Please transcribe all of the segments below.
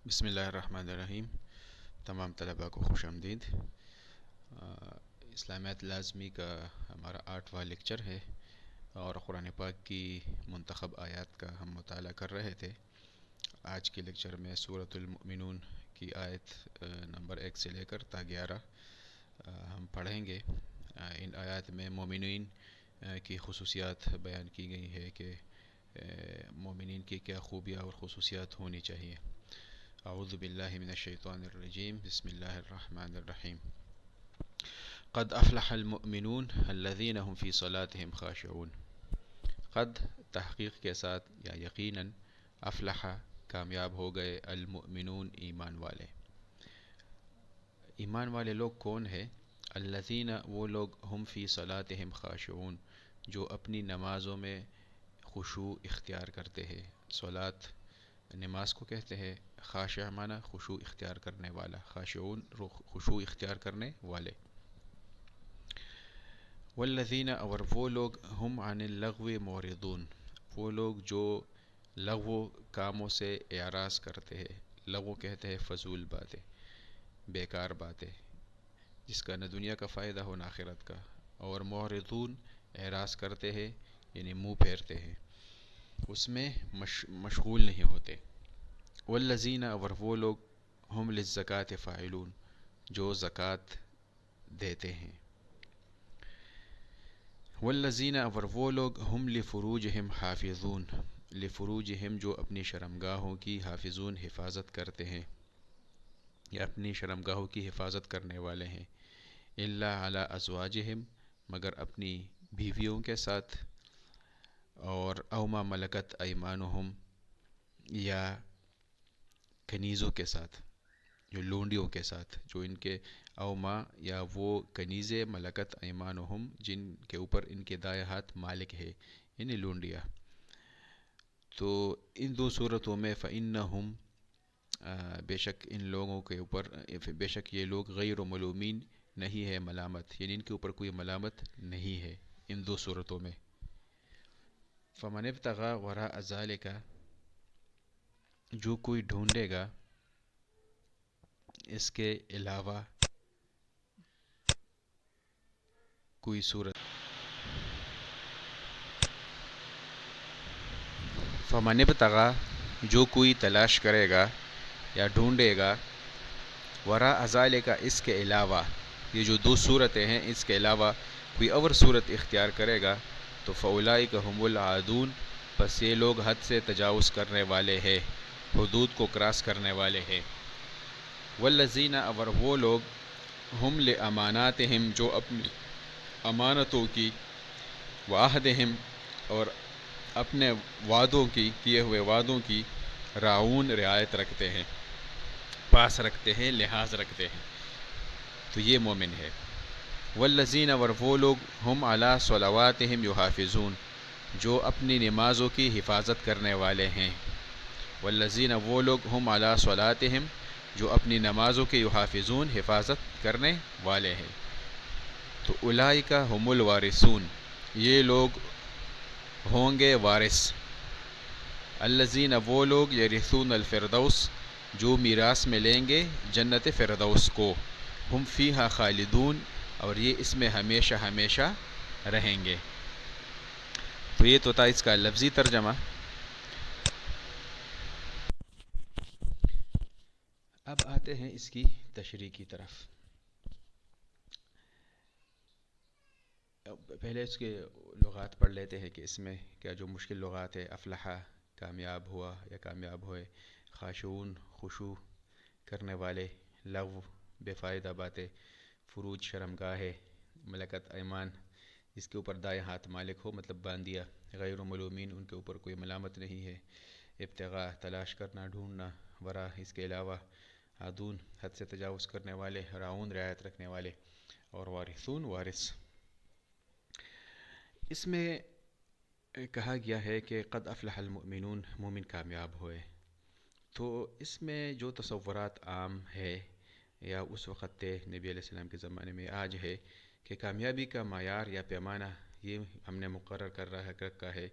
بسم اللہ الرحمن الرحیم۔ تمام طلباء کو خوش آمدید۔ اسلامیات لازمی کا ہمارا 8واں لیکچر ہے اور قرآن پاک کی منتخب آیات کا ہم مطالعہ کر رہے تھے۔ آج کے لیکچر میں سورۃ المؤمنون کی آیت نمبر 1 سے لے کر تا 11 ہم پڑھیں گے۔ ان آیات میں مومنین کی خصوصیات بیان کی گئی ہے کہ مومنین کی کیا خوبیاں اور خصوصیات ہونی چاہیے۔ اعوذ باللہ من الشیطان الرجیم، بسم اللہ الرحمن الرحیم۔ قد افلح المؤمنون الذین هم فی صلاتهم خاشعون۔ قد تحقیق کے ساتھ یا یقیناً، افلح کامیاب ہو گئے، المؤمنون ایمان والے۔ ایمان والے لوگ کون ہیں؟ الذین وہ لوگ، ہم فی صلاتهم خاشعون جو اپنی نمازوں میں خشوع اختیار کرتے ہیں۔ صلاۃ نماز کو کہتے ہیں، خاشع معنی خشوع اختیار کرنے والا، خاشعون خشوع اختیار کرنے والے۔ والذین اور وہ لوگ، ہم عن اللغو معرضون وہ لوگ جو لغو کاموں سے اعراض کرتے ہیں۔ لغو کہتے ہیں فضول باتیں، بیکار باتیں، جس کا نہ دنیا کا فائدہ ہو نہ آخرت کا۔ اور معرضون اعراض کرتے ہیں یعنی منہ پھیرتے ہیں، اس میں مشغول نہیں ہوتے۔ والذین اور وہ لوگ، ہم للزکوٰۃ فاعلون جو زکوٰۃ دیتے ہیں۔ والذین اور وہ لوگ، ہم لفروجہم حافظون لفروجہم جو اپنی شرمگاہوں کی، حافظون حفاظت کرتے ہیں یا اپنی شرمگاہوں کی حفاظت کرنے والے ہیں۔ الا علی ازواجہم مگر اپنی بیویوں کے ساتھ، اور او ما ملکت ایمانہم یا کنیزوں کے ساتھ، جو لونڈیوں کے ساتھ، جو ان کے اوما یا وہ کنیزیں ملکت ایمانہم جن کے اوپر ان کے دائیں ہاتھ مالک ہے، یعنی لونڈیاں۔ تو ان دو صورتوں میں فإنہم بے شک ان لوگوں کے اوپر، بے شک یہ لوگ غیر ملومین نہیں ہے ملامت، یعنی ان کے اوپر کوئی ملامت نہیں ہے ان دو صورتوں میں۔ فمن ابتغى وراء ذلك جو کوئی ڈھونڈے گا اس کے علاوہ کوئی صورت، فمن ابتغى جو کوئی تلاش کرے گا یا ڈھونڈے گا، وراء ذالک اس کے علاوہ، یہ جو دو صورتیں ہیں اس کے علاوہ کوئی اور صورت اختیار کرے گا، تو فاولئک هم العادون پس یہ لوگ حد سے تجاوز کرنے والے ہیں، حدود کو کراس کرنے والے ہیں۔ والذین اور وہ لوگ، ہم لاماناتہم جو اپنی امانتوں کی، وعہدہم اور اپنے وعدوں کی، کیے ہوئے وعدوں کی، راعون رعایت رکھتے ہیں، پاس رکھتے ہیں، لحاظ رکھتے ہیں، تو یہ مومن ہے۔ والذین اور وہ لوگ، ہم علی صلواتہم یحافظون جو اپنی نمازوں کی حفاظت کرنے والے ہیں۔ والذین وہ لوگ، ہم علی صلاتہم جو اپنی نمازوں کے یحافظون حفاظت کرنے والے ہیں۔ تو اولئک هم الوارثون یہ لوگ ہوں گے وارث۔ الذین وہ لوگ، یرثون الفردوس جو میراث میں لیں گے جنت فردوس کو، ہم فیہا خالدون اور یہ اس میں ہمیشہ ہمیشہ رہیں گے۔ تو یہ تو تھا اس کا لفظی ترجمہ۔ اب آتے ہیں اس کی تشریح کی طرف۔ پہلے اس کے لغات پڑھ لیتے ہیں کہ اس میں کیا جو مشکل لغات ہے۔ افلح کامیاب ہوا یا کامیاب ہوئے، خاشعون خشوع کرنے والے، لغو بے فائدہ باتیں، فروج شرمگاہ ہے، ملکت ایمان جس کے اوپر دائیں ہاتھ مالک ہو مطلب باندیا، غیر ملومین ان کے اوپر کوئی ملامت نہیں ہے، ابتغاء تلاش کرنا ڈھونڈنا، ورا اس کے علاوہ، عادون حد سے تجاوز کرنے والے، راعون رعایت رکھنے والے، اور وارثون وارث۔ اس میں کہا گیا ہے کہ قد افلح المؤمنون مومن کامیاب ہوئے، تو اس میں جو تصورات عام ہے یا اس وقت تھے نبی علیہ السلام کے زمانے میں، آج ہے کہ کامیابی کا معیار یا پیمانہ یہ ہم نے مقرر کر رکھا ہے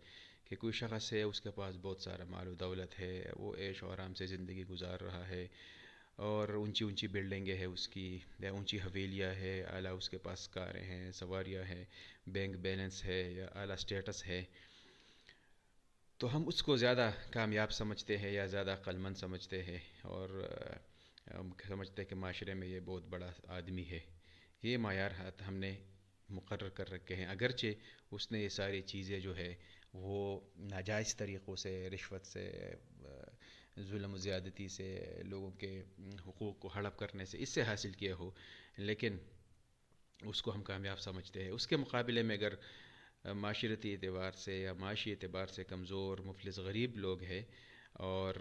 کہ کوئی شخص ہے اس کے پاس بہت سارا مال و دولت ہے، وہ عیش و آرام سے زندگی گزار رہا ہے، اور اونچی اونچی بلڈنگیں ہیں اس کی، یا اونچی حویلیاں ہے، اعلیٰ اس کے پاس کاریں ہیں، سواریاں ہیں، بینک بیلنس ہے یا اعلیٰ اسٹیٹس ہے، تو ہم اس کو زیادہ کامیاب سمجھتے ہیں یا زیادہ عقلمند سمجھتے ہیں، اور ہم سمجھتے ہیں کہ معاشرے میں یہ بہت بڑا آدمی ہے۔ یہ معیارات ہم نے مقرر کر رکھے ہیں، اگرچہ اس نے یہ ساری چیزیں جو ہے وہ ناجائز طریقوں سے، رشوت سے، ظلم و زیادتی سے، لوگوں کے حقوق کو ہڑپ کرنے سے، اس سے حاصل کیا ہو، لیکن اس کو ہم کامیاب سمجھتے ہیں۔ اس کے مقابلے میں اگر معاشرتی اعتبار سے یا معاشی اعتبار سے کمزور، مفلس، غریب لوگ ہیں، اور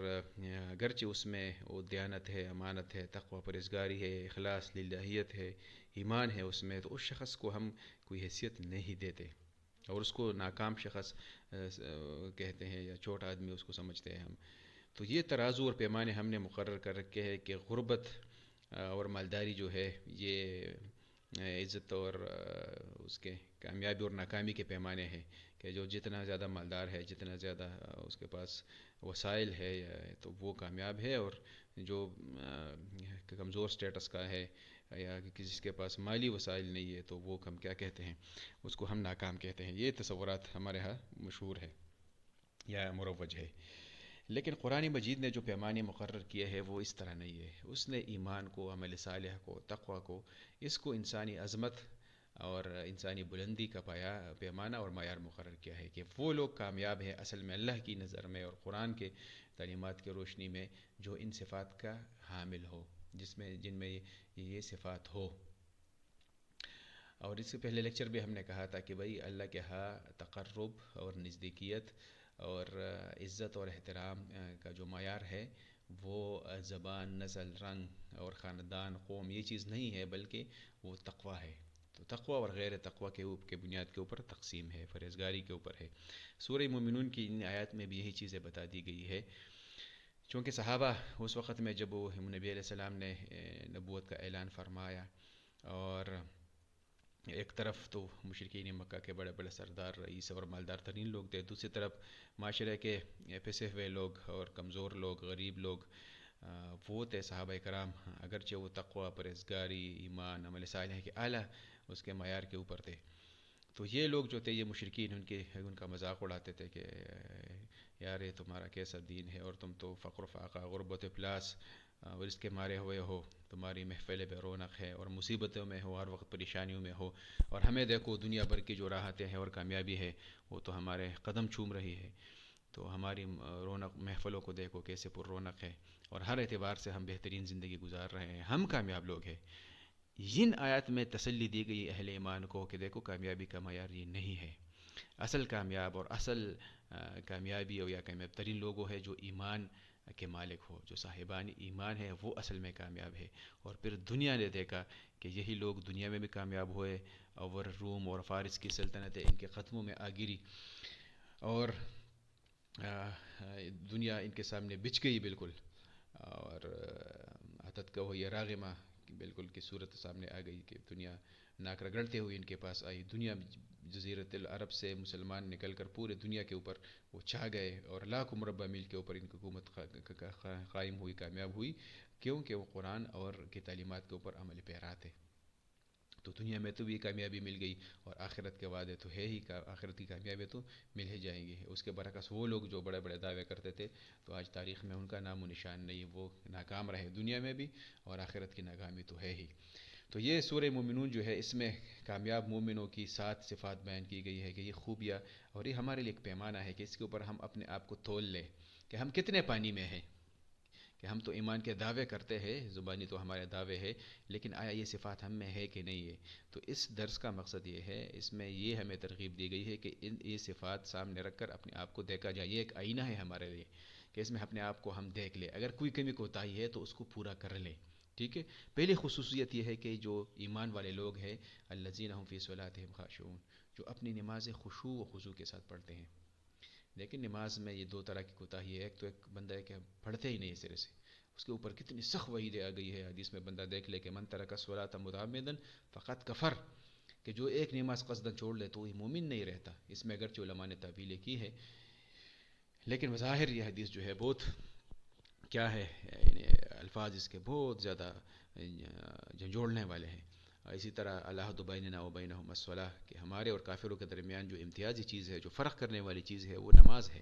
اگرچہ اس میں وہ دیانت ہے، امانت ہے، تقوی، پرہیزگاری ہے، اخلاص، للہیت ہے، ایمان ہے اس میں، تو اس شخص کو ہم کوئی حیثیت نہیں دیتے، اور اس کو ناکام شخص کہتے ہیں، یا چھوٹا آدمی اس کو سمجھتے ہیں ہم۔ تو یہ ترازو اور پیمانے ہم نے مقرر کر رکھے ہیں کہ غربت اور مالداری جو ہے یہ عزت اور اس کے کامیابی اور ناکامی کے پیمانے ہیں، کہ جو جتنا زیادہ مالدار ہے، جتنا زیادہ اس کے پاس وسائل ہے، تو وہ کامیاب ہے، اور جو کمزور سٹیٹس کا ہے یا کسی کے پاس مالی وسائل نہیں ہے، تو وہ ہم کیا کہتے ہیں، اس کو ہم ناکام کہتے ہیں۔ یہ تصورات ہمارے ہاں مشہور ہے یا مروج ہے، لیکن قرآن مجید نے جو پیمانے مقرر کیے ہیں وہ اس طرح نہیں ہے۔ اس نے ایمان کو، عمل صالح کو، تقوی کو، اس کو انسانی عظمت اور انسانی بلندی کا پیمانہ اور معیار مقرر کیا ہے، کہ وہ لوگ کامیاب ہیں اصل میں اللہ کی نظر میں اور قرآن کے تعلیمات کی روشنی میں جو ان صفات کا حامل ہو، جن میں یہ صفات ہو۔ اور اس سے پہلے لیکچر بھی ہم نے کہا تھا کہ بھائی اللہ کے ہاں تقرب اور نزدیکیت اور عزت اور احترام کا جو معیار ہے وہ زبان، نسل، رنگ اور خاندان، قوم، یہ چیز نہیں ہے، بلکہ وہ تقوی ہے۔ تو تقوی اور غیر تقوی کے بنیاد کے اوپر تقسیم ہے، پرہیزگاری کے اوپر ہے۔ سورہ مومنون کی ان آیات میں بھی یہی چیزیں بتا دی گئی ہے، چونکہ صحابہ اس وقت میں جب وہ نبی علیہ السلام نے نبوت کا اعلان فرمایا، اور ایک طرف تو مشرکین مکہ کے بڑے بڑے سردار، رئیس اور مالدار ترین لوگ تھے، دوسری طرف معاشرے کے پسے ہوئے لوگ اور کمزور لوگ، غریب لوگ، وہ تھے صحابہ کرام، اگرچہ وہ تقوی، پرہیزگاری، ایمان، عمل صالح کے اعلیٰ اس کے معیار کے اوپر تھے، تو یہ لوگ جو تھے، یہ مشرکین، ان کا مذاق اڑاتے تھے کہ یار یہ تمہارا کیسا دین ہے، اور تم تو فقر و فاقہ، غربت و افلاس اور اس کے مارے ہوئے ہو، تمہاری محفل بے رونق ہے، اور مصیبتوں میں ہو، ہر وقت پریشانیوں میں ہو، اور ہمیں دیکھو دنیا بھر کی جو راحتیں ہیں اور کامیابی ہے وہ تو ہمارے قدم چوم رہی ہے، تو ہماری رونق محفلوں کو دیکھو کیسے پر رونق ہے، اور ہر اعتبار سے ہم بہترین زندگی گزار رہے ہیں، ہم کامیاب لوگ ہیں۔ ان آیات میں تسلی دی گئی اہل ایمان کو کہ دیکھو کامیابی کا معیار یہ نہیں ہے، اصل کامیاب اور اصل کامیابی ہو یا کامیاب ترین لوگوں ہے جو ایمان کے مالک ہو، جو صاحبان ایمان ہے، وہ اصل میں کامیاب ہے۔ اور پھر دنیا نے دیکھا کہ یہی لوگ دنیا میں بھی کامیاب ہوئے، اور روم اور فارس کی سلطنتیں ان کے قدموں میں آ گری، اور دنیا ان کے سامنے بچھ گئی بالکل، اور عتت کا وہ یہ راغمہ بالکل کی صورت سامنے آ گئی، کہ دنیا ناک رگڑتے ہوئے ان کے پاس آئی، دنیا جزیرۃ العرب سے مسلمان نکل کر پورے دنیا کے اوپر وہ چھا گئے، اور لاکھوں مربع میل کے اوپر ان کی حکومت قائم ہوئی، کامیاب ہوئی، کیونکہ وہ قرآن اور کی تعلیمات کے اوپر عمل پیرا تھے۔ تو دنیا میں تو بھی کامیابی مل گئی، اور آخرت کے وعدے تو ہے ہی، آخرت کی کامیابی تو مل ہی جائیں گی۔ اس کے برعکس وہ لوگ جو بڑے بڑے دعوے کرتے تھے، تو آج تاریخ میں ان کا نام و نشان نہیں، وہ ناکام رہے دنیا میں بھی، اور آخرت کی ناکامی تو ہے ہی۔ تو یہ سورہ مومنون جو ہے، اس میں کامیاب مومنوں کی 7 صفات بیان کی گئی ہے، کہ یہ خوبیاں، اور یہ ہمارے لیے ایک پیمانہ ہے کہ اس کے اوپر ہم اپنے آپ کو تول لیں کہ ہم کتنے پانی میں ہیں، کہ ہم تو ایمان کے دعوے کرتے ہیں، زبانی تو ہمارے دعوے ہے، لیکن آیا یہ صفات ہم میں ہے کہ نہیں ہے؟ تو اس درس کا مقصد یہ ہے، اس میں یہ ہمیں ترغیب دی گئی ہے کہ یہ صفات سامنے رکھ کر اپنے آپ کو دیکھا جائے، یہ ایک آئینہ ہے ہمارے لیے، کہ اس میں اپنے آپ کو ہم دیکھ لیں، اگر کوئی کمی کوتاہی ہے تو اس کو پورا کر لیں، ٹھیک ہے۔ پہلی خصوصیت یہ ہے کہ جو ایمان والے لوگ ہیں، الذین هم فی صلاتہم خاشعون، جو اپنی نماز خشوع و خضوع کے ساتھ پڑھتے ہیں۔ لیکن نماز میں یہ 2 طرح کی کوتاہی ہے، ایک تو ایک بندہ ہے کہ پڑھتے ہی نہیں سرے سے، اس کے اوپر کتنی سخت وعیدیں آ گئی ہے، حدیث میں بندہ دیکھ لے کہ من ترک الصلاۃ متعمدا فقد کفر، کہ جو ایک نماز قصدن چھوڑ لے تو وہ مومن نہیں رہتا۔ اس میں اگرچہ علماء نے تعویلیں کی ہے، لیکن بظاہر یہ حدیث جو ہے بہت کیا ہے، یعنی الفاظ اس کے بہت زیادہ جھنجھوڑنے والے ہیں. اسی طرح العہد بیننا و بینہم الصلاۃ، کہ ہمارے اور کافروں کے درمیان جو امتیازی چیز ہے، جو فرق کرنے والی چیز ہے، وہ نماز ہے.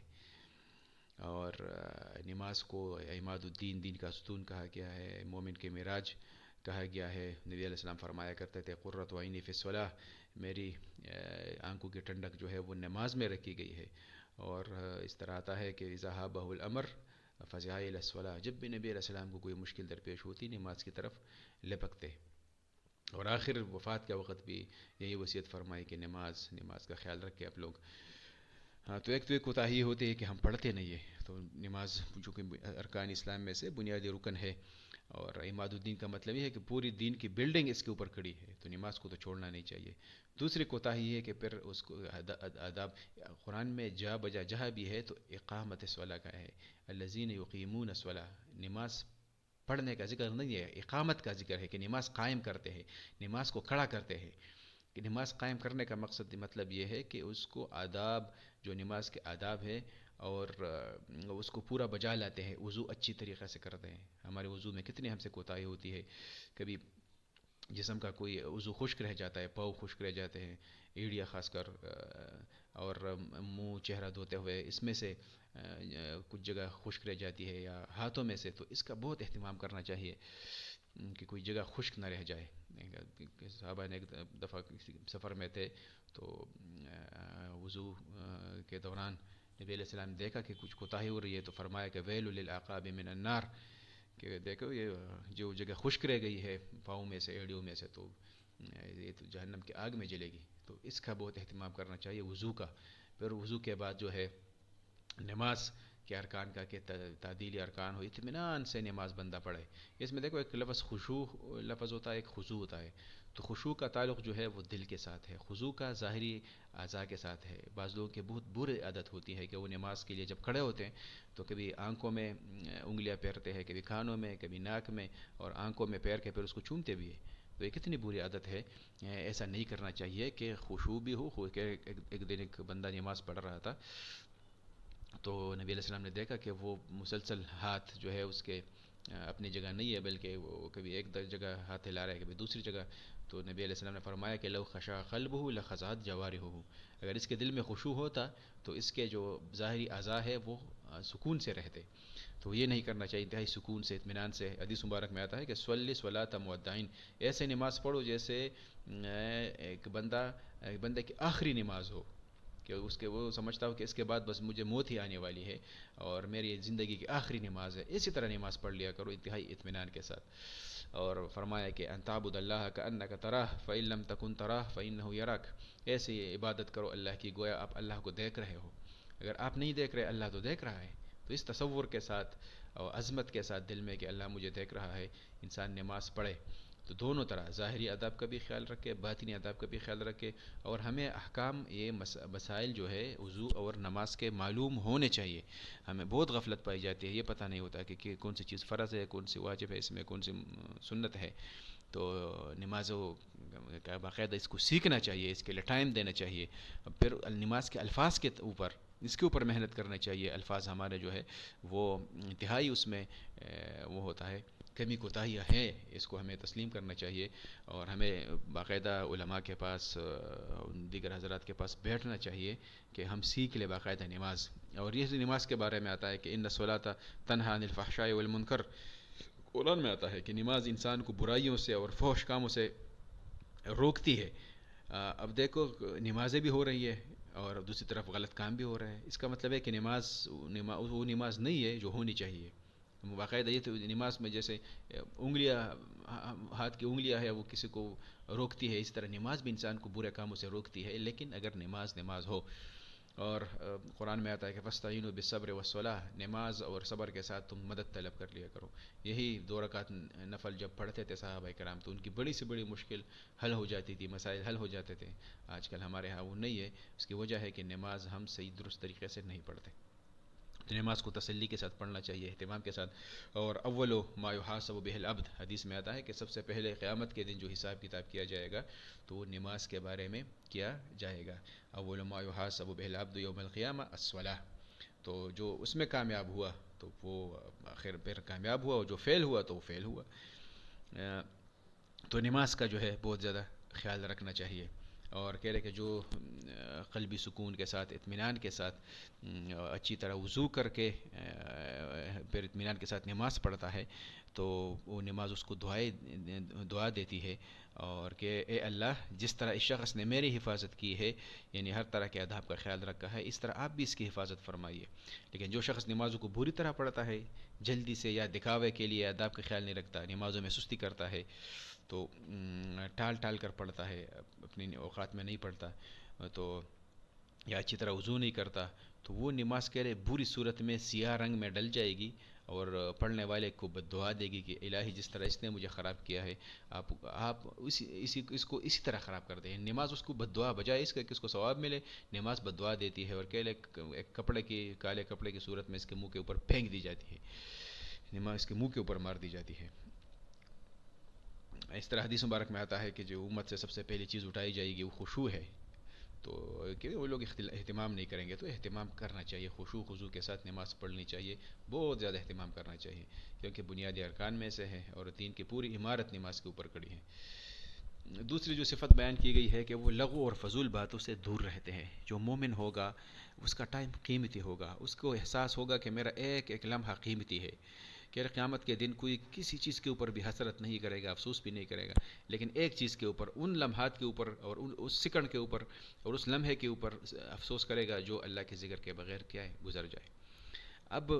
اور نماز کو عماد الدین، دین کا ستون کہا گیا ہے، مومن کے معراج کہا گیا ہے. نبی علیہ السلام فرمایا کرتے تھے قرۃ عینی فی الصلاۃ، میری آنکھوں کی ٹھنڈک جو ہے وہ نماز میں رکھی گئی ہے. اور اس طرح آتا ہے کہ اذا حابہ الامر فزع الی الصلاۃ، جب بھی نبی علیہ السلام کو کوئی مشکل درپیش ہوتی نماز کی طرف لپکتے. اور آخر وفات کا وقت بھی یہی وصیت فرمائی کہ نماز کا خیال رکھے آپ لوگ. ہاں، تو ایک کوتاہی ہوتی ہے کہ ہم پڑھتے نہیں ہیں. تو نماز جو کہ ارکان اسلام میں سے بنیادی رکن ہے، اور عماد الدین کا مطلب یہ ہے کہ پوری دین کی بلڈنگ اس کے اوپر کھڑی ہے، تو نماز کو تو چھوڑنا نہیں چاہیے. دوسری کوتاہی یہ ہے کہ پھر اس کو آداب قرآن میں جا بجا جہاں بھی ہے تو اقامت صلاح کا ہے. الذین یقیمون الصلاۃ، نماز پڑھنے کا ذکر نہیں ہے، اقامت کا ذکر ہے کہ نماز قائم کرتے ہیں، نماز کو کھڑا کرتے ہیں. کہ نماز قائم کرنے کا مطلب یہ ہے کہ اس کو آداب، جو نماز کے آداب ہے، اور اس کو پورا بجا لاتے ہیں، وضو اچھی طریقے سے کرتے ہیں. ہمارے وضو میں کتنی ہم سے کوتاہی ہوتی ہے. کبھی جسم کا کوئی عضو خشک رہ جاتا ہے، پاؤں خشک رہ جاتے ہیں، ایڑیا خاص کر، اور منہ چہرہ دھوتے ہوئے اس میں سے کچھ جگہ خشک رہ جاتی ہے، یا ہاتھوں میں سے. تو اس کا بہت اہتمام کرنا چاہیے کہ کوئی جگہ خشک نہ رہ جائے. صحابہ نے ایک دفعہ سفر میں تھے، تو وضو کے دوران نبی علیہ السلام نے دیکھا کہ کچھ کوتاہی ہو رہی ہے، تو فرمایا کہ ویل للعقاب من النار، کہ دیکھو یہ جو جگہ خشک رہ گئی ہے پاؤں میں سے، ایڑیوں میں سے، تو یہ تو جہنم کی آگ میں جلے گی. تو اس کا بہت اہتمام کرنا چاہیے وضو کا. پھر وضو کے بعد جو ہے نماز کے ارکان کا کہ تعدیل ارکان ہو، اطمینان سے نماز بندہ پڑھے. اس میں دیکھو ایک لفظ خشوع لفظ ہوتا ہے، ایک خضوع ہوتا ہے. تو خشوع کا تعلق جو ہے وہ دل کے ساتھ ہے، خضوع کا ظاہری اعضاء کے ساتھ ہے. بعض لوگوں کی بہت بری عادت ہوتی ہے کہ وہ نماز کے لیے جب کھڑے ہوتے ہیں تو کبھی آنکھوں میں انگلیاں پھیرتے ہیں، کبھی کانوں میں، کبھی ناک میں، اور آنکھوں میں پھیر کے پھر اس کو چومتے بھی ہیں. تو یہ کتنی بری عادت ہے. ایسا نہیں کرنا چاہیے کہ خشوع بھی ہو. ایک دن ایک بندہ نماز پڑھ رہا تھا، تو نبی علیہ السلام نے دیکھا کہ وہ مسلسل ہاتھ جو ہے اس کے اپنی جگہ نہیں ہے، بلکہ وہ کبھی ایک جگہ ہاتھ ہلا رہا ہے، کبھی دوسری جگہ. تو نبی علیہ السلام نے فرمایا کہ لو خشع قلبہ لخضعت جوارحہ، اگر اس کے دل میں خشوع ہوتا تو اس کے جو ظاہری اعضاء ہے وہ سکون سے رہتے. تو یہ نہیں کرنا چاہیے. انتہائی سکون سے، اطمینان سے. حدیث مبارک میں آتا ہے کہ صلی صلاۃ مودعین، ایسے نماز پڑھو جیسے ایک بندے کی آخری نماز ہو، کہ اس کے وہ سمجھتا ہو کہ اس کے بعد بس مجھے موت ہی آنے والی ہے اور میری زندگی کی آخری نماز ہے. اسی طرح نماز پڑھ لیا کرو انتہائی اطمینان کے ساتھ. اور فرمایا کہ ان تعبد اللہ کانک تراہ فان لم تکن تراہ فانہ یراک، ایسی عبادت کرو اللہ کی گویا آپ اللہ کو دیکھ رہے ہو. اگر آپ نہیں دیکھ رہے، اللہ تو دیکھ رہا ہے. تو اس تصور کے ساتھ اور عظمت کے ساتھ دل میں کہ اللہ مجھے دیکھ رہا ہے، انسان نماز پڑھے. تو دونوں طرح ظاہری آداب کا بھی خیال رکھے، باطنی آداب کا بھی خیال رکھے. اور ہمیں احکام، یہ مسائل جو ہے وضو اور نماز کے معلوم ہونے چاہیے. ہمیں بہت غفلت پائی جاتی ہے، یہ پتہ نہیں ہوتا کہ کون سی چیز فرض ہے، کون سی واجب ہے، اس میں کون سی سنت ہے. تو نمازوں کا باقاعدہ اس کو سیکھنا چاہیے، اس کے لیے ٹائم دینا چاہیے. پھر نماز کے الفاظ کے اوپر، اس کے اوپر محنت کرنا چاہیے. الفاظ ہمارے جو ہے وہ انتہائی اس میں وہ ہوتا ہے، کمی کوتاہیاں ہیں، اس کو ہمیں تسلیم کرنا چاہیے. اور ہمیں باقاعدہ علماء کے پاس، دیگر حضرات کے پاس بیٹھنا چاہیے کہ ہم سیکھ لیں باقاعدہ نماز. اور یہ نماز کے بارے میں آتا ہے کہ ان الصلاۃ تنہی عن الفحشاء والمنکر، قرآن میں آتا ہے کہ نماز انسان کو برائیوں سے اور فحش کاموں سے روکتی ہے. اب دیکھو نمازیں بھی ہو رہی ہے اور دوسری طرف غلط کام بھی ہو رہا ہے. اس کا مطلب ہے کہ وہ نماز نہیں ہے جو ہونی چاہیے. باقاعدہ یہ تو نماز میں جیسے انگلیاں، ہاتھ کی انگلیاں ہے وہ کسی کو روکتی ہے، اس طرح نماز بھی انسان کو برے کاموں سے روکتی ہے. لیکن اگر نماز ہو. اور قرآن میں آتا ہے کہ فاستعینوا بالصبر والصلاۃ، نماز اور صبر کے ساتھ تم مدد طلب کر لیا کرو. یہی 2 رکعت نفل جب پڑھتے تھے صحابہ کرام تو ان کی بڑی سے بڑی مشکل حل ہو جاتی تھی، مسائل حل ہو جاتے تھے. آج کل ہمارے ہاں وہ نہیں ہے. اس کی وجہ ہے کہ نماز ہم صحیح درست طریقے سے نہیں پڑھتے. نماز کو تسلی کے ساتھ پڑھنا چاہیے، اہتمام کے ساتھ. اور اول ما یحاسب به العبد، حدیث میں آتا ہے کہ سب سے پہلے قیامت کے دن جو حساب کتاب کیا جائے گا تو وہ نماز کے بارے میں کیا جائے گا. اول ما یحاسب به العبد یوم القیامہ الصلاۃ. تو جو اس میں کامیاب ہوا تو وہ آخر پھر کامیاب ہوا، اور جو فیل ہوا تو وہ فیل ہوا۔ تو نماز کا جو ہے بہت زیادہ خیال رکھنا چاہیے، اور کہہ رہے کہ جو قلبی سکون کے ساتھ، اطمینان کے ساتھ، اچھی طرح وضو کر کے پھر اطمینان کے ساتھ نماز پڑھتا ہے تو وہ نماز اس کو دعا دیتی ہے، اور کہ اے اللہ، جس طرح اس شخص نے میری حفاظت کی ہے، یعنی ہر طرح کے آداب کا خیال رکھا ہے، اس طرح آپ بھی اس کی حفاظت فرمائیے۔ لیکن جو شخص نمازوں کو بری طرح پڑھتا ہے، جلدی سے یا دکھاوے کے لیے آداب کا خیال نہیں رکھتا، نمازوں میں سستی کرتا ہے، تو ٹال ٹال کر پڑھتا ہے، اپنی اوقات میں نہیں پڑھتا، تو یا اچھی طرح وضو نہیں کرتا، تو وہ نماز کہہ رہے بری صورت میں سیاہ رنگ میں ڈل جائے گی، اور پڑھنے والے کو بد دعا دے گی کہ الہی، جس طرح اس نے مجھے خراب کیا ہے، آپ اس کو اسی طرح خراب کر دیں۔ نماز اس کو بد دعا، بجائے اس کا کہ اس کو ثواب ملے، نماز بد دعا دیتی ہے، اور کہ ایک کالے کپڑے کی صورت میں اس کے منہ کے اوپر پھینک دی جاتی ہے، نماز اس کے منہ کے اوپر مار دی جاتی ہے۔ اس طرح حدیث مبارک میں آتا ہے کہ جو امت سے سب سے پہلی چیز اٹھائی جائے گی وہ خشوع ہے، تو کہ وہ لوگ اہتمام نہیں کریں گے، تو اہتمام کرنا چاہیے، خشوع خضوع کے ساتھ نماز پڑھنی چاہیے، بہت زیادہ اہتمام کرنا چاہیے، کیونکہ بنیادی ارکان میں سے ہے، اور دین کی پوری عمارت نماز کے اوپر کھڑی ہے۔ دوسری جو صفت بیان کی گئی ہے کہ وہ لغو اور فضول باتوں سے دور رہتے ہیں۔ جو مومن ہوگا اس کا ٹائم قیمتی ہوگا، اس کو احساس ہوگا کہ میرا ایک ایک لمحہ قیمتی ہے، کہ قیامت کے دن کوئی کسی چیز کے اوپر بھی حسرت نہیں کرے گا، افسوس بھی نہیں کرے گا، لیکن ایک چیز کے اوپر، ان لمحات کے اوپر، اور اس سیکنڈ کے اوپر، اور اس لمحے کے اوپر افسوس کرے گا جو اللہ کے ذکر کے بغیر کیا ہے گزر جائے۔ اب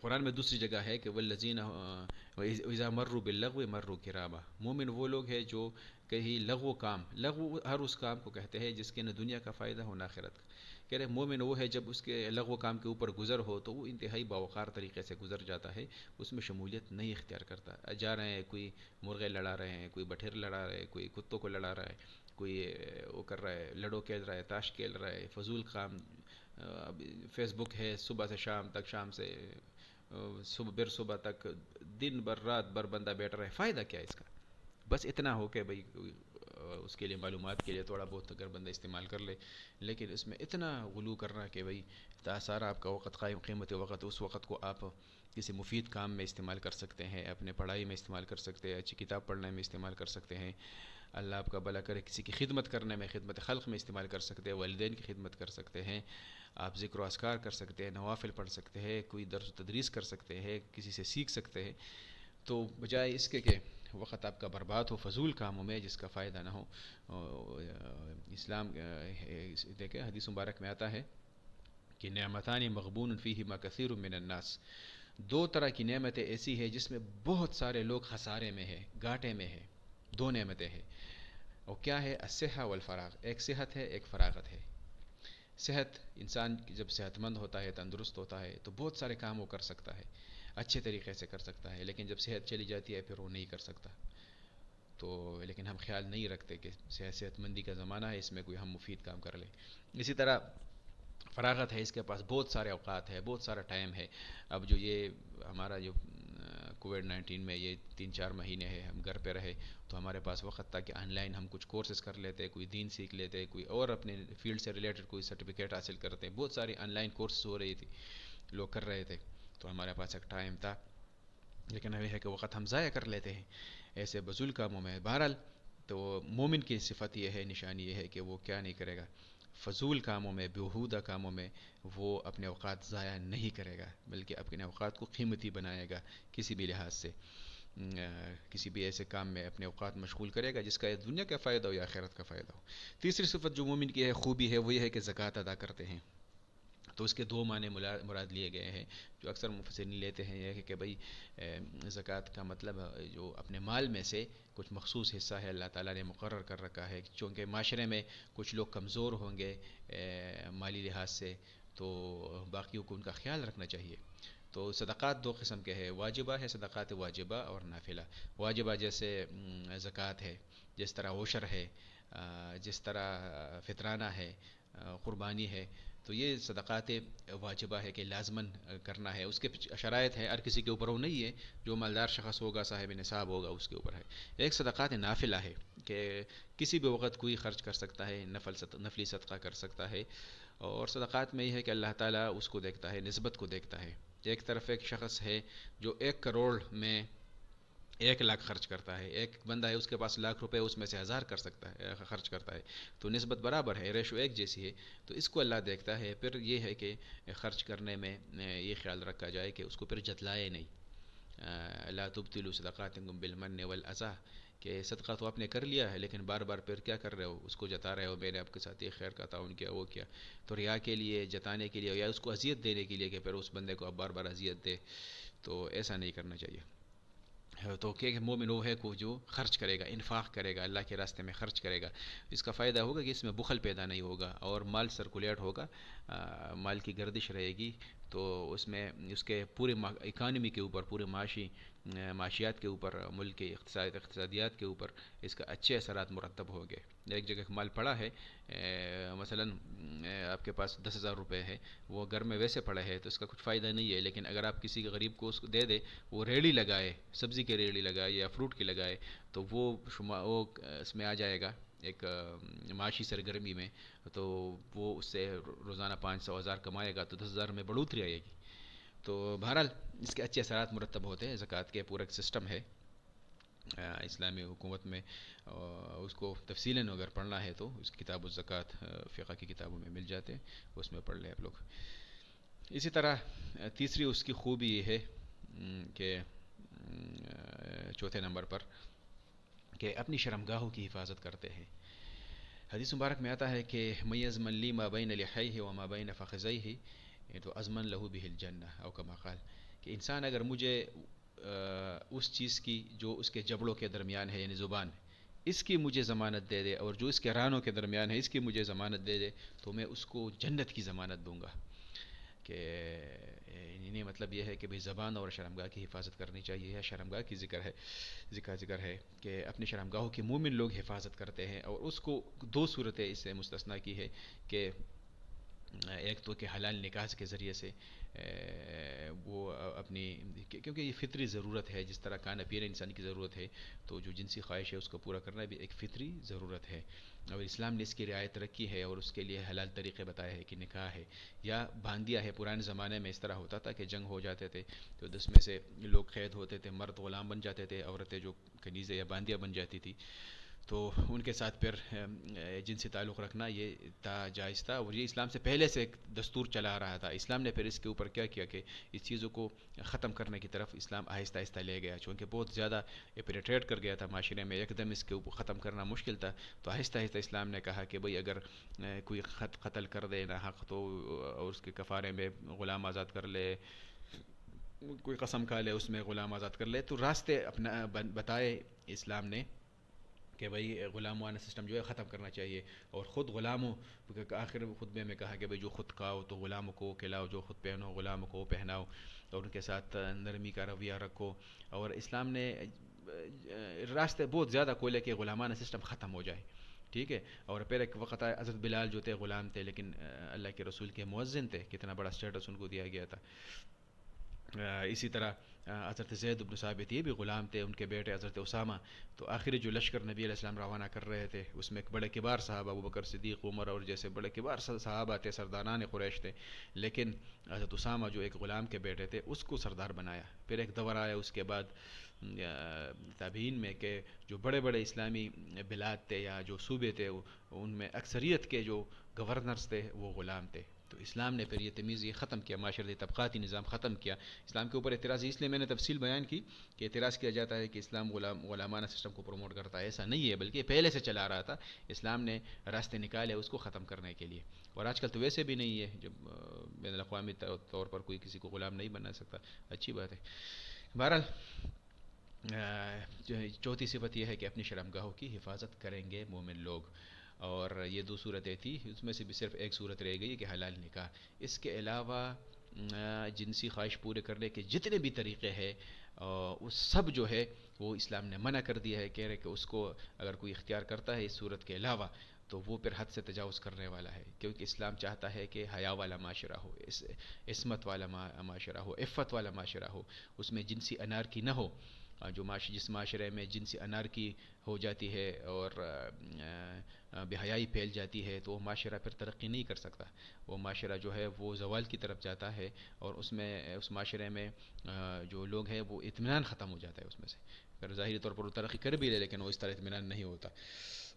قرآن میں دوسری جگہ ہے کہ والذین اذا مروا باللغو مروا کراما، مومن وہ لوگ ہیں جو کہیں لغو کام، لغو ہر اس کام کو کہتے ہیں جس کے نہ دنیا کا فائدہ ہو نہ آخرت کا، کہہ رہے مومن وہ ہے جب اس کے لغو کام کے اوپر گزر ہو تو وہ انتہائی باوقار طریقے سے گزر جاتا ہے، اس میں شمولیت نہیں اختیار کرتا، جا رہے ہیں، کوئی مرغے لڑا رہے ہیں، کوئی بٹھیر لڑا رہے ہیں، کوئی کتوں کو لڑا رہا ہے، کوئی وہ کر رہا ہے، لڈو کھیل رہا ہے، تاش کھیل رہا ہے، فضول کام، فیس بک ہے صبح سے شام تک، شام سے صبح تک، دن بھر رات بھر بندہ بیٹھ رہا ہے، فائدہ کیا ہے اس کا؟ بس اتنا ہو کہ بھئی اس کے لیے معلومات کے لیے تھوڑا بہت اگر بندہ استعمال کر لے، لیکن اس میں اتنا غلو کرنا کہ بھئی سارا آپ کا وقت، قیمت وقت، اس وقت کو آپ کسی مفید کام میں استعمال کر سکتے ہیں، اپنے پڑھائی میں استعمال کر سکتے ہیں، اچھی کتاب پڑھنے میں استعمال کر سکتے ہیں، اللہ آپ کا بھلا کرے، کسی کی خدمت کرنے میں، خدمت خلق میں استعمال کر سکتے ہیں، والدین کی خدمت کر سکتے ہیں، آپ ذکر و اذکار کر سکتے ہیں، نوافل پڑھ سکتے ہیں، کوئی درس و تدریس کر سکتے ہیں، کسی سے سیکھ سکتے ہیں، تو بجائے اس کے کہ وقت آپ کا برباد ہو فضول کاموں میں جس کا فائدہ نہ ہو۔ اسلام دیکھیں حدیث مبارک میں آتا ہے کہ نعمتان مغبون فیہما کثیر من الناس، دو طرح کی نعمتیں ایسی ہیں جس میں بہت سارے لوگ خسارے میں ہیں، گھاٹے میں ہیں، دو نعمتیں ہیں، اور کیا ہے؟ الصحہ والفراغ، ایک صحت ہے، ایک فراغت ہے۔ صحت، انسان جب صحت مند ہوتا ہے، تندرست ہوتا ہے، تو بہت سارے کام وہ کر سکتا ہے، اچھے طریقے سے کر سکتا ہے، لیکن جب صحت چلی جاتی ہے پھر وہ نہیں کر سکتا، تو لیکن ہم خیال نہیں رکھتے کہ صحت مندی کا زمانہ ہے، اس میں کوئی ہم مفید کام کر لیں۔ اسی طرح فراغت ہے، اس کے پاس بہت سارے اوقات ہے، بہت سارا ٹائم ہے۔ اب جو یہ ہمارا جو کووڈ-19 میں یہ 3-4 مہینے ہے ہم گھر پہ رہے، تو ہمارے پاس وقت تھا کہ آن لائن ہم کچھ کورسز کر لیتے، کوئی دین سیکھ لیتے، کوئی اور اپنے فیلڈ سے ریلیٹڈ کوئی سرٹیفکیٹ حاصل کرتے، بہت ساری آن لائن کورسز ہو رہی تھی، لوگ کر رہے تھے، تو ہمارے پاس ایک ٹائم تھا، لیکن ابھی ہے کہ وقت ہم ضائع کر لیتے ہیں ایسے بذول کاموں میں۔ بہرحال تو مومن کی صفت یہ ہے، نشانی یہ ہے کہ وہ کیا نہیں کرے گا، فضول کاموں میں، بیہودہ کاموں میں وہ اپنے اوقات ضائع نہیں کرے گا، بلکہ اپنے اوقات کو قیمتی بنائے گا، کسی بھی لحاظ سے کسی بھی ایسے کام میں اپنے اوقات مشغول کرے گا جس کا دنیا کا فائدہ ہو یا آخرت کا فائدہ ہو۔ تیسری صفت جو مومن کی ہے، خوبی ہے، وہ یہ ہے کہ زکوٰۃ ادا کرتے ہیں، تو اس کے دو معنی مراد لیے گئے ہیں جو اکثر مفسرین لیتے ہیں، یہ ہے کہ بھئی زکوٰۃ کا مطلب جو اپنے مال میں سے کچھ مخصوص حصہ ہے اللہ تعالیٰ نے مقرر کر رکھا ہے، چونکہ معاشرے میں کچھ لوگ کمزور ہوں گے مالی لحاظ سے، تو باقیوں کو ان کا خیال رکھنا چاہیے۔ تو صدقات دو قسم کے ہیں، واجبہ ہے، صدقات واجبہ، اور نافلہ۔ واجبہ جیسے زکوٰۃ ہے، جس طرح عشر ہے، جس طرح فطرانہ ہے، قربانی ہے، تو یہ صدقات واجبہ ہے کہ لازماً کرنا ہے. اس کے شرائط ہے، ہر کسی کے اوپر وہ نہیں ہے. جو مالدار شخص ہوگا، صاحب نصاب ہوگا، اس کے اوپر ہے. ایک صدقات نافلہ ہے کہ کسی بھی وقت کوئی خرچ کر سکتا ہے، نفلی صدقہ کر سکتا ہے. اور صدقات میں یہ ہے کہ اللہ تعالیٰ اس کو دیکھتا ہے، نسبت کو دیکھتا ہے. ایک طرف ایک شخص ہے جو 1 کروڑ میں 1 لاکھ خرچ کرتا ہے، ایک بندہ ہے اس کے پاس لاکھ روپے، اس میں سے 1000 کر سکتا ہے، خرچ کرتا ہے. تو نسبت برابر ہے، ریشو ایک جیسی ہے. تو اس کو اللہ دیکھتا ہے. پھر یہ ہے کہ خرچ کرنے میں یہ خیال رکھا جائے کہ اس کو پھر جتلائے نہیں. لا تبطلوا صدقاتکم بالمن والاذى، کہ صدقہ تو آپ نے کر لیا ہے لیکن بار بار پھر کیا کر رہے ہو، اس کو جتا رہے ہو، میں نے آپ کے ساتھ یہ خیر کا تعاون کیا، وہ کیا. تو ریا کے لیے، جتانے کے لیے، یا اس کو اذیت دینے کے لیے کہ پھر اس بندے کو اب بار بار اذیت دے، تو ایسا نہیں کرنا چاہیے. تو کہ مومن وہ ہے کو جو خرچ کرے گا، انفاق کرے گا، اللہ کے راستے میں خرچ کرے گا. اس کا فائدہ ہوگا کہ اس میں بخل پیدا نہیں ہوگا اور مال سرکولیٹ ہوگا، مال کی گردش رہے گی. تو اس میں اس کے پورے اکانومی کے اوپر، پورے معاشیات کے اوپر، ملک کے اقتصادیات کے اوپر اس کا اچھے اثرات مرتب ہو گئے. ایک جگہ مال پڑا ہے، مثلا آپ کے پاس 10,000 روپے ہے، وہ گھر میں ویسے پڑا ہے تو اس کا کچھ فائدہ نہیں ہے. لیکن اگر آپ کسی غریب کو اس کو دے دے، وہ ریڑھی لگائے، سبزی کی ریڑھی لگائے یا فروٹ کی لگائے، تو وہ اس میں آ جائے گا ایک معاشی سرگرمی میں. تو وہ اس سے روزانہ 500 1000 کمائے گا، تو 10,000 میں بڑھوتری آئے گی. تو بہرحال اس کے اچھے اثرات مرتب ہوتے ہیں. زکوٰۃ کے پورا ایک سسٹم ہے اسلامی حکومت میں. اس کو تفصیلاً اگر پڑھنا ہے تو اس کتاب الزکوٰۃ فقہ کی کتابوں میں مل جاتے ہیں، اس میں پڑھ لیں آپ لوگ. اسی طرح تیسری اس کی خوبی یہ ہے کہ چوتھے نمبر پر کہ اپنی شرمگاہوں کی حفاظت کرتے ہیں. حدیث مبارک میں آتا ہے کہ میز من لی ما بین لحیہ و ما بین فخذیہ تو ازمن لہو بہ الجنہ، او کما قال، کہ انسان اگر مجھے اس چیز کی جو اس کے جبڑوں کے درمیان ہے، یعنی زبان، اس کی مجھے ضمانت دے دے، اور جو اس کے رانوں کے درمیان ہے اس کی مجھے ضمانت دے دے، تو میں اس کو جنت کی ضمانت دوں گا. کہ انہیں مطلب یہ ہے کہ بھئی زبان اور شرمگاہ کی حفاظت کرنی چاہیے. یا شرمگاہ کی ذکر ہے کہ اپنی شرمگاہوں کی مومن لوگ حفاظت کرتے ہیں. اور اس کو 2 صورتیں اس سے مستثنیٰ کی ہے کہ ایک تو کہ حلال نکاح کے ذریعے سے وہ اپنی، کیونکہ یہ فطری ضرورت ہے، جس طرح کھانا پینا انسان کی ضرورت ہے، تو جو جنسی خواہش ہے اس کو پورا کرنا بھی ایک فطری ضرورت ہے. اور اسلام نے اس کی رعایت رکھی ہے اور اس کے لیے حلال طریقے بتائے ہیں کہ نکاح ہے یا باندیا ہے. پرانے زمانے میں اس طرح ہوتا تھا کہ جنگ ہو جاتے تھے تو اس میں سے لوگ قید ہوتے تھے، مرد غلام بن جاتے تھے، عورتیں جو کنیزیں یا باندیا بن جاتی تھی، تو ان کے ساتھ پھر جنسی تعلق رکھنا یہ جائز تھا. اور یہ اسلام سے پہلے سے ایک دستور چلا آ رہا تھا. اسلام نے پھر اس کے اوپر کیا کیا کہ اس چیزوں کو ختم کرنے کی طرف اسلام آہستہ آہستہ لے گیا، چونکہ بہت زیادہ پینیٹریٹ کر گیا تھا معاشرے میں، ایک دم اس کے اوپر ختم کرنا مشکل تھا. تو آہستہ آہستہ اسلام نے کہا کہ بھئی اگر کوئی قتل کر دے نہ حق تو اور اس کے کفارے میں غلام آزاد کر لے، کوئی قسم کھا لے اس میں غلام آزاد کر لے، تو راستے اپنا بتائے اسلام نے کہ بھئی غلامانہ سسٹم جو ہے ختم کرنا چاہیے. اور خود غلاموں، آخر خطبے میں کہا کہ بھئی جو خود کھاؤ تو غلاموں کو کھلاؤ، جو خود پہنو غلاموں کو پہناؤ، اور ان کے ساتھ نرمی کا رویہ رکھو. اور اسلام نے راستے بہت زیادہ کھولے کہ غلامانہ سسٹم ختم ہو جائے. ٹھیک ہے. اور پھر ایک وقت آیا حضرت بلال جو تھے غلام تھے لیکن اللہ کے رسول کے مؤذن تھے، کتنا بڑا سٹیٹس ان کو دیا گیا تھا. اسی طرح حضرت زید بن ثابت یہ بھی غلام تھے، ان کے بیٹے حضرت اسامہ. تو آخری جو لشکر نبی علیہ السلام روانہ کر رہے تھے اس میں ایک بڑے کبار صحابہ ابوبکر صدیق، عمر اور جیسے بڑے کبار صحابہ تھے، سرداران قریش تھے. لیکن حضرت اسامہ جو ایک غلام کے بیٹے تھے اس کو سردار بنایا. پھر ایک دور آیا اس کے بعد تابعین میں کہ جو بڑے بڑے اسلامی بلاد تھے یا جو صوبے تھے ان میں اکثریت کے جو گورنرز تھے وہ غلام تھے. تو اسلام نے پھر یہ تمیز یہ ختم کیا، معاشرتی طبقاتی نظام ختم کیا. اسلام کے اوپر اعتراض، اس لیے میں نے تفصیل بیان کی کہ اعتراض کیا جاتا ہے کہ اسلام غلامانہ سسٹم کو پروموٹ کرتا ہے. ایسا نہیں ہے، بلکہ پہلے سے چلا آ رہا تھا. اسلام نے راستے نکالے اس کو ختم کرنے کے لیے. اور آج کل تو ویسے بھی نہیں ہے، جب بین الاقوامی طور پر کوئی کسی کو غلام نہیں بنا سکتا، اچھی بات ہے. بہرحال چوتھی صفت یہ ہے کہ اپنی شرمگاہوں کی حفاظت کریں گے مومن لوگ. اور یہ 2 صورتیں تھیں، اس میں سے بھی صرف ایک صورت رہ گئی کہ حلال نکاح. اس کے علاوہ جنسی خواہش پورے کرنے کے جتنے بھی طریقے ہیں وہ سب جو ہے وہ اسلام نے منع کر دیا ہے. کہہ رہے کہ اس کو اگر کوئی اختیار کرتا ہے اس صورت کے علاوہ تو وہ پھر حد سے تجاوز کرنے والا ہے، کیونکہ اسلام چاہتا ہے کہ حیا والا معاشرہ ہو، عصمت والا معاشرہ ہو، عفت والا معاشرہ ہو، اس میں جنسی انارکی نہ ہو۔ جو جس معاشرے میں جنسی انارکی ہو جاتی ہے اور بے حیائی پھیل جاتی ہے تو وہ معاشرہ پھر ترقی نہیں کر سکتا، وہ معاشرہ جو ہے وہ زوال کی طرف جاتا ہے، اور اس معاشرے میں جو لوگ ہیں وہ اطمینان ختم ہو جاتا ہے اس میں سے، اگر ظاہری طور پر وہ ترقی کر بھی لے لیکن وہ اس طرح اطمینان نہیں ہوتا،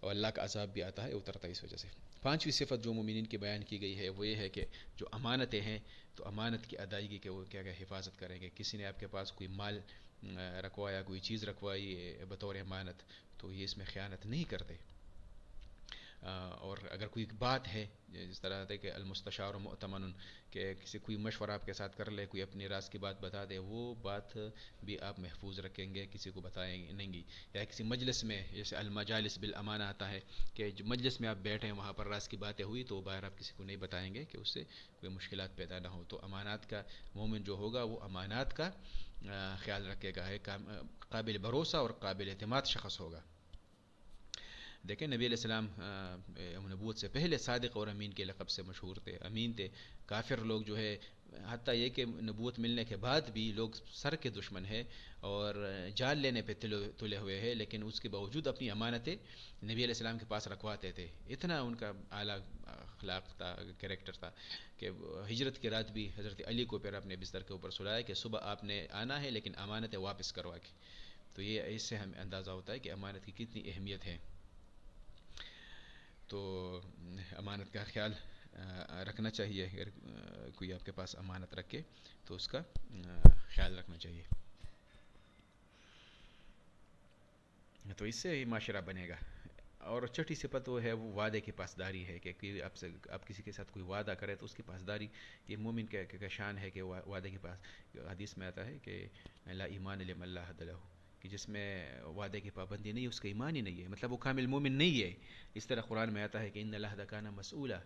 اور اللہ کا عذاب بھی آتا ہے، اترتا ہے اس وجہ سے۔ پانچویں صفت جو مومنین کی بیان کی گئی ہے وہ یہ ہے کہ جو امانتیں ہیں تو امانت کی ادائیگی کے وہ کیا حفاظت کریں گے۔ کسی نے آپ کے پاس کوئی مال رکھوایا، کوئی چیز رکھوائی بطور امانت، تو یہ اس میں خیانت نہیں کرتے۔ اور اگر کوئی بات ہے جس طرح ہے کہ المستشار مؤتمن، کہ کسی کوئی مشورہ آپ کے ساتھ کر لے، کوئی اپنی راز کی بات بتا دے، وہ بات بھی آپ محفوظ رکھیں گے، کسی کو بتائیں نہیں گی۔ یا کسی مجلس میں، جیسے المجالس بالامانہ آتا ہے کہ مجلس میں آپ بیٹھے ہیں، وہاں پر راز کی باتیں ہوئی تو باہر آپ کسی کو نہیں بتائیں گے کہ اس سے کوئی مشکلات پیدا نہ ہو۔ تو امانات کا مومن جو ہوگا وہ امانات کا خیال رکھے گا، ہے قابل بھروسہ اور قابل اعتماد شخص ہوگا۔ دیکھیں نبی علیہ السلام نبوت سے پہلے صادق اور امین کے لقب سے مشہور تھے، امین تھے۔ کافر لوگ جو ہے، حتیٰ یہ کہ نبوت ملنے کے بعد بھی لوگ سر کے دشمن ہیں اور جان لینے پہ تلے ہوئے ہیں، لیکن اس کے باوجود اپنی امانتیں نبی علیہ السلام کے پاس رکھواتے تھے۔ اتنا ان کا اعلیٰ اخلاق تھا، کریکٹر تھا، کہ ہجرت کی رات بھی حضرت علی کو پھر اپنے بستر کے اوپر سلایا کہ صبح آپ نے آنا ہے لیکن امانتیں واپس کروا کے۔ تو یہ اس سے ہمیں اندازہ ہوتا ہے کہ امانت کی کتنی اہمیت ہے۔ تو امانت کا خیال رکھنا چاہیے، اگر کوئی آپ کے پاس امانت رکھے تو اس کا خیال رکھنا چاہیے، تو اس سے ہی معاشرہ بنے گا۔ اور چھٹی صفت وہ ہے، وہ وعدے کی پاسداری ہے، کہ آپ کسی کے ساتھ کوئی وعدہ کرے تو اس کی پاسداری، یہ مومن کا شان ہے کہ وعدے کے پاس، حدیث میں آتا ہے کہ لا ایمان لمن لا عہد لہ، کہ جس میں وعدے کی پابندی نہیں، اس کا ایمان ہی نہیں ہے، مطلب وہ کامل مومن نہیں ہے۔ اس طرح قرآن میں آتا ہے کہ ان العہد کان مسئولا،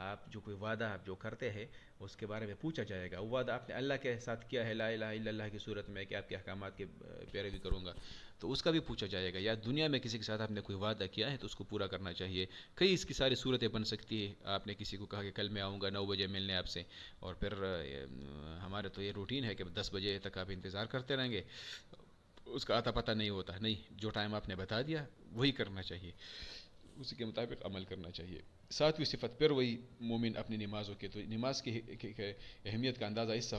آپ جو کوئی وعدہ آپ جو کرتے ہیں اس کے بارے میں پوچھا جائے گا۔ وہ وعدہ آپ نے اللہ کے ساتھ کیا ہے لا الہ الا اللہ کی صورت میں کہ آپ کے احکامات کی پیروی کروں گا، تو اس کا بھی پوچھا جائے گا۔ یا دنیا میں کسی کے ساتھ آپ نے کوئی وعدہ کیا ہے تو اس کو پورا کرنا چاہیے۔ کئی اس کی ساری صورتیں بن سکتی ہے، آپ نے کسی کو کہا کہ کل میں آؤں گا 9 بجے ملنے آپ سے، اور پھر ہمارے تو یہ روٹین ہے کہ 10 بجے تک آپ انتظار کرتے رہیں گے، اس کا آتا پتہ نہیں ہوتا، نہیں، جو ٹائم آپ نے بتا دیا وہی کرنا چاہیے، اسی کے مطابق عمل کرنا چاہیے۔ ساتویں صفت پھر وہی مومن اپنی نمازوں کے، تو نماز کی اہمیت کا اندازہ اس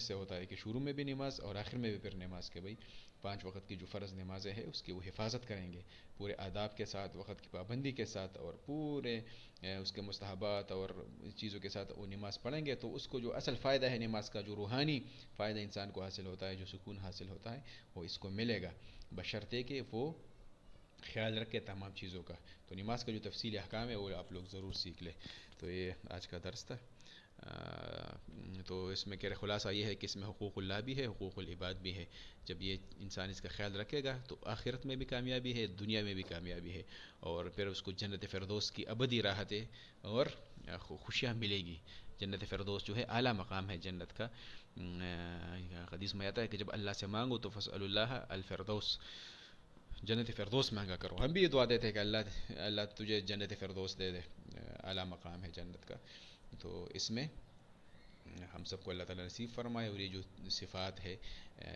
سے ہوتا ہے کہ شروع میں بھی نماز اور آخر میں بھی پھر نماز، کے بھائی 5 وقت کی جو فرض نمازیں ہیں اس کی وہ حفاظت کریں گے پورے آداب کے ساتھ، وقت کی پابندی کے ساتھ، اور پورے اس کے مستحبات اور چیزوں کے ساتھ وہ نماز پڑھیں گے، تو اس کو جو اصل فائدہ ہے نماز کا، جو روحانی فائدہ انسان کو حاصل ہوتا ہے، جو سکون حاصل ہوتا ہے، وہ اس کو ملے گا، بشرطے کہ وہ خیال رکھے تمام چیزوں کا۔ تو نماز کا جو تفصیلی احکام ہے وہ آپ لوگ ضرور سیکھ لیں۔ تو یہ آج کا درس تھا۔ تو اس میں کہہ رہے خلاصہ یہ ہے کہ اس میں حقوق اللہ بھی ہے، حقوق العباد بھی ہے۔ جب یہ انسان اس کا خیال رکھے گا تو آخرت میں بھی کامیابی ہے، دنیا میں بھی کامیابی ہے، اور پھر اس کو جنت فردوس کی ابدی راحتیں اور خوشیاں ملے گی۔ جنت فردوس جو ہے اعلیٰ مقام ہے جنت کا۔ حدیث میں آتا ہے کہ جب اللہ سے مانگو تو فاسألوا اللہ الفردوس، جنت فردوس مانگا کرو۔ ہم بھی یہ دعا دیتے ہیں کہ اللہ تجھے جنت فردوس دے دے، اعلیٰ مقام ہے جنت کا۔ تو اس میں ہم سب کو اللہ تعالیٰ نصیب فرمائے، اور یہ جو صفات ہے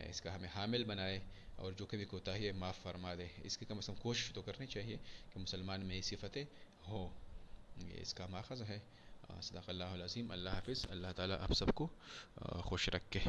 اس کا ہمیں حامل بنائے، اور جو کبھی کوتاہی ہے معاف فرما دے۔ اس کی کم از کم کوشش تو کرنی چاہیے کہ مسلمان میں یہ صفتیں ہوں، یہ اس کا ماخذ ہے۔ صدق اللہ العظیم۔ اللہ حافظ۔ اللہ تعالیٰ آپ سب کو خوش رکھے۔